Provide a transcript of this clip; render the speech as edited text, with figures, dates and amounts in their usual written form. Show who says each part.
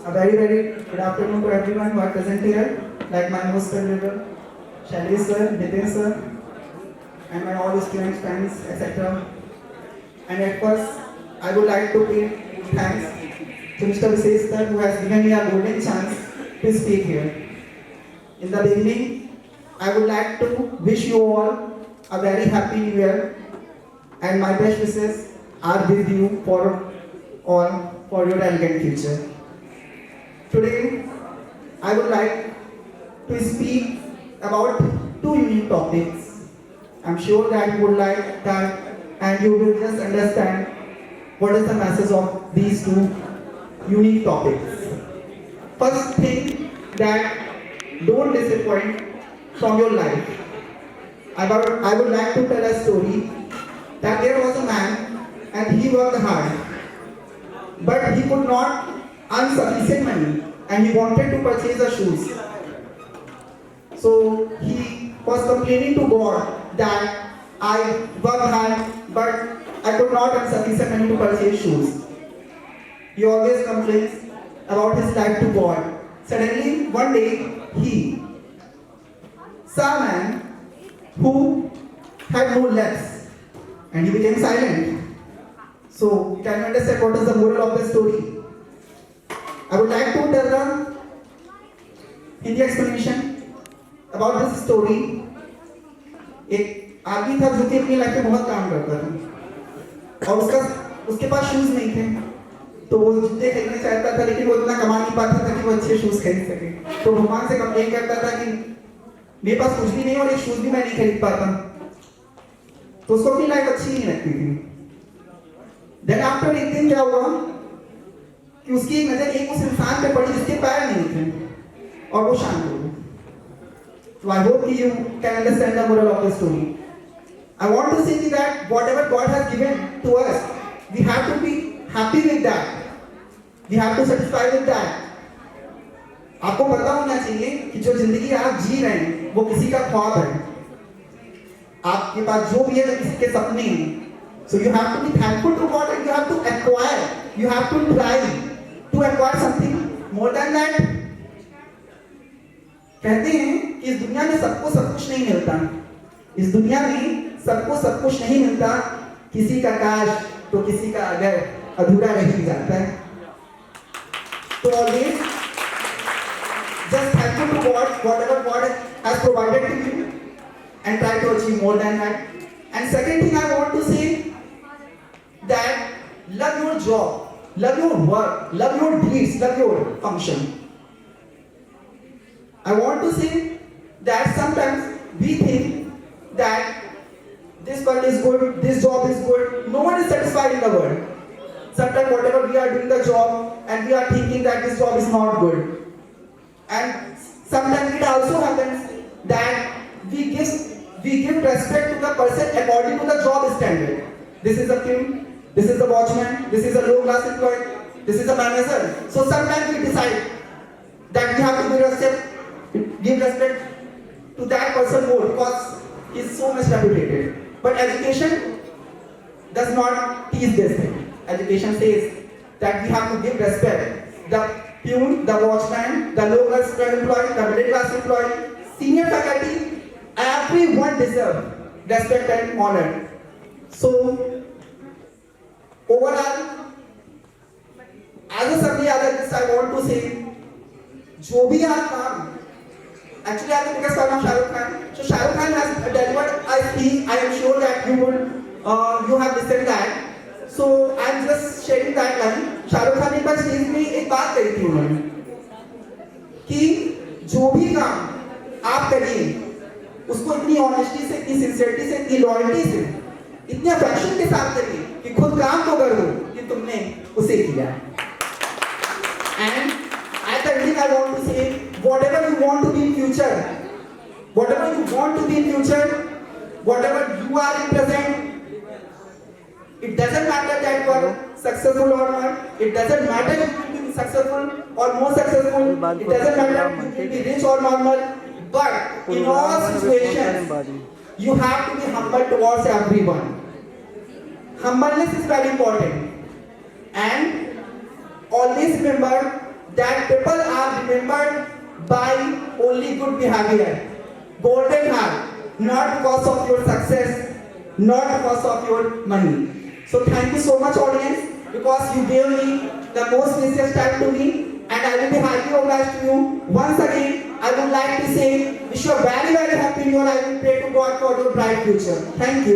Speaker 1: A very good afternoon to everyone who are present here, like my host River, Shailesh sir, Nitin sir, and my all students, friends, etc. And at first, I would like to pay thanks to Mr. Visesh sir who has given me a golden chance to speak here. In the beginning, I would like to wish you all a very happy new year, and my best wishes are with you for all for your elegant future. Today, I would like to speak about two unique topics. I'm sure that you would like that and you will just understand what is the message of these two unique topics. First thing, that don't disappoint from your life. I would like to tell a story that there was a man and he worked hard, but he could not earn sufficient money and he wanted to purchase the shoes. So he was complaining to God that I worked hard but I could not earn sufficient money to purchase shoes. He always complains about his life to God. Suddenly one day he saw a man who had no legs and he became silent. So can you understand what is the moral of the story? I would like to tell the Hindi explanation about this story. एक आदमी था जो कि अपनी life में बहुत काम करता था और उसके पास शूज नहीं थे, तो वो जूते खरीदना चाहता था लेकिन वो इतना कमा नहीं पाता था कि वो अच्छे शूज खरीद सके। तो भगवान से कंप्लेन करता था कि मेरे पास कुछ भी नहीं और एक शूज भी मैं नहीं खरीद पाता। तो उसको अपनी लाइफ अच्छी नहीं लगती थी। देन आफ्टर एक दिन क्या हुआ कि उसकी एक नजर एक उस इंसान पे पड़ी जिसके पैर नहीं थे और वो शांत हो गई। So I hope you can understand the moral of the story. I want to say that whatever God has given to us, we have to be happy with that. We have to satisfy with that. आपको पता होना चाहिए कि जो जिंदगी आप जी रहे हैं वो किसी का ख्वाब है। आपके पास जो भी है वो किसी के सपने हैं। So you have to be thankful to God and you have to acquire, you have to try to acquire something more than that. कहते हैं कि इस दुनिया में सबको सब कुछ नहीं मिलता। इस दुनिया में सबको सब कुछ नहीं मिलता। किसी का काश तो किसी का अगर अधूरा रह ही जाता है। तो always just thankful to God whatever God has provided to you and try to achieve more than that. And second thing I want to say that love your job, love your work, love your deeds, love your function. I want to say that sometimes we think that this work is good, this job is good. No one is satisfied in the world. Sometimes whatever we are doing the job and we are thinking that this job is not good. And sometimes it also happens that we give respect to the person according to the job standard. This is a pimp, this is a watchman, this is a low class employee, this is a manager. So sometimes we decide that we have to give respect to that person more because he is so much reputed. But education does not teach this thing. Education says that we have to give respect. The peon, the watchman, the low class employee, the middle class employee, senior faculty, everyone deserves respect and honor. So overall, as a summary other I want to say, जो भी आप काम actually I think because I'm Shah Rukh Khan. So Shah Rukh Khan has delivered a speech. I am sure that you have listened that. So I am just sharing that line. Shah Rukh Khan ने बस stage में एक बात कही थी उन्होंने कि जो भी काम आप करिए उसको इतनी ऑनेस्टी से, इतनी सिंसियरिटी से, इतनी लॉयल्टी से, इतने अफेक्शन के साथ करिए कि खुद काम तो करो कि तुमने उसे किया। And at the ending I want to say, whatever you want to be in future, whatever you want to be in future, whatever you are in present, it doesn't matter that you are successful or not. It doesn't matter if you will be successful or more successful. It doesn't matter if you will be rich or normal. But in all situations, you have to be humble towards everyone. Humbleness is very important. And always remember that remembered by only good behavior. Golden heart, not because of your success, not because of your money. So thank you so much, audience, because you gave me the most precious time to me, and I will be highly obliged to you. Once again, I would like to say, wish you a very, very happy new year. I will pray to God for your bright future. Thank you.